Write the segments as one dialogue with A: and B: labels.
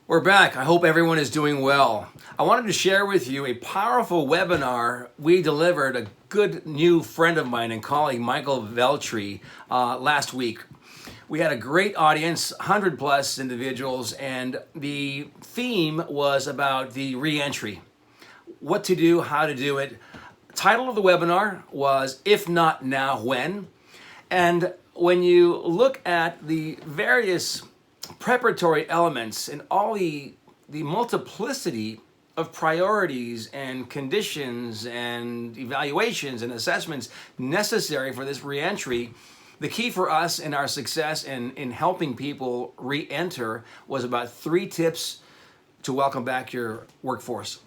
A: We're back. I hope everyone is doing well. I wanted to share with you a powerful webinar we delivered, a good new friend of mine and colleague, Michael Veltri, last week. We had a great audience, 100 plus individuals, and the theme was about the re-entry. What to do, how to do it. Title of the webinar was If Not Now, When? And when you look at the various preparatory elements and all the multiplicity of priorities and conditions and evaluations and assessments necessary for this reentry, the key for us in our success in helping people re-enter was about 3 tips to welcome back your workforce.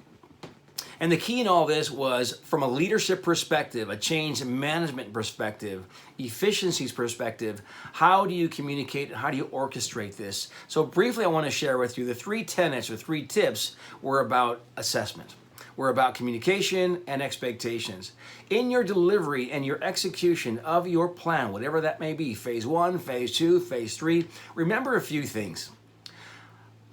A: And the key in all this was from a leadership perspective, a change management perspective, efficiencies perspective. How do you communicate? How do you orchestrate this? So briefly, I want to share with you the 3 tenets or 3 tips were about assessment. We're about communication and expectations. In your delivery and your execution of your plan, whatever that may be, phase 1, phase 2, phase 3, remember a few things.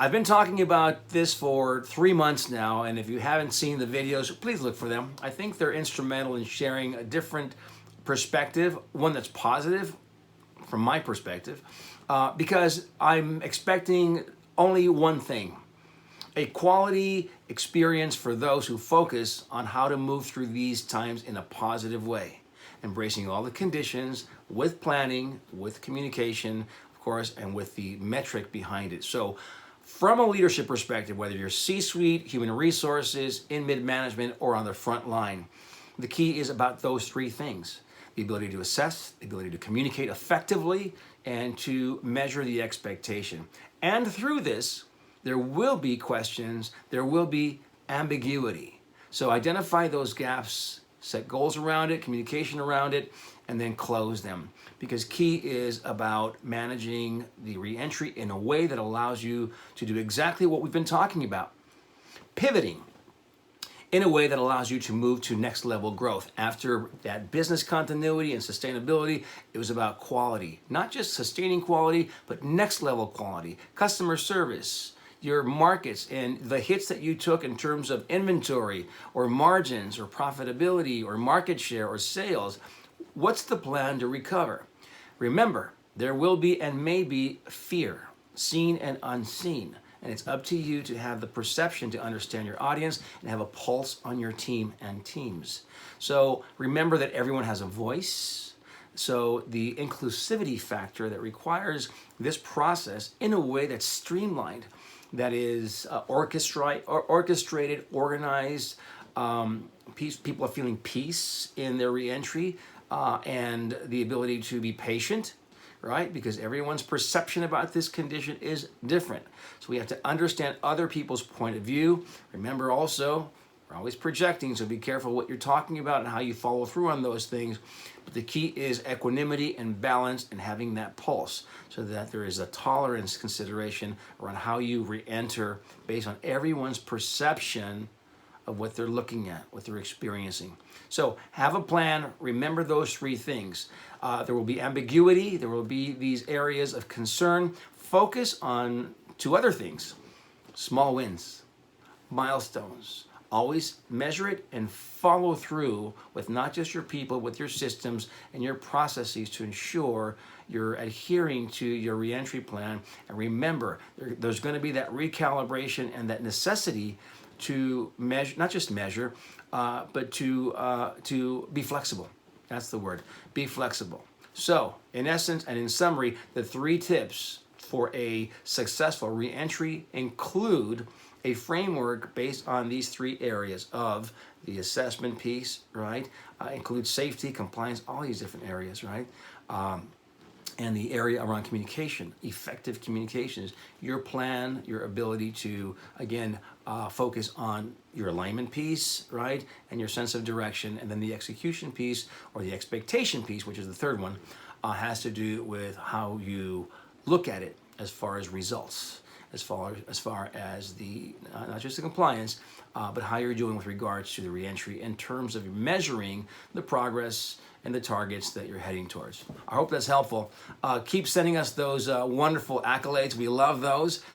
A: I've been talking about this for 3 months now, and if you haven't seen the videos, please look for them. I think they're instrumental in sharing a different perspective, one that's positive from my perspective, because I'm expecting only one thing: a quality experience for those who focus on how to move through these times in a positive way, embracing all the conditions with planning, with communication, of course, and with the metric behind it. So from a leadership perspective, whether you're C-suite, human resources, in mid-management, or on the front line, the key is about those 3 things: the ability to assess, the ability to communicate effectively, and to measure the expectation. And through this, there will be questions, there will be ambiguity. So identify those gaps, set goals around it, communication around it, and then close them. Because key is about managing the re-entry in a way that allows you to do exactly what we've been talking about. Pivoting in a way that allows you to move to next level growth. After that business continuity and sustainability, it was about quality. Not just sustaining quality, but next level quality. Customer service, your markets, and the hits that you took in terms of inventory or margins or profitability or market share or sales. What's the plan to recover? Remember, there will be and may be fear, seen and unseen. And it's up to you to have the perception to understand your audience and have a pulse on your team and teams. So remember that everyone has a voice. So the inclusivity factor that requires this process in a way that's streamlined, that is orchestrated, organized. People are feeling peace in their reentry. And the ability to be patient, right? Because everyone's perception about this condition is different. So we have to understand other people's point of view. Remember also, we're always projecting, so be careful what you're talking about and how you follow through on those things. But the key is equanimity and balance and having that pulse so that there is a tolerance consideration around how you re-enter based on everyone's perception of what they're looking at, what they're experiencing. So have a plan, remember those 3 things. There will be ambiguity, there will be these areas of concern. Focus on 2 other things: small wins, milestones. Always measure it and follow through with not just your people, with your systems and your processes to ensure you're adhering to your reentry plan. And remember, there's going to be that recalibration and that necessity to measure, not just measure, but to be flexible. That's the word, be flexible. So in essence and in summary, the 3 tips for a successful reentry include a framework based on these 3 areas of the assessment piece, right? Includes safety, compliance, all these different areas, right? And the area around communication, effective communications, your plan, your ability to, again, focus on your alignment piece, right? And your sense of direction. And then the execution piece or the expectation piece, which is the 3rd one, has to do with how you look at it as far as results, as far as the, not just the compliance, but how you're doing with regards to the reentry in terms of measuring the progress and the targets that you're heading towards. I hope that's helpful. Keep sending us those wonderful accolades. We love those.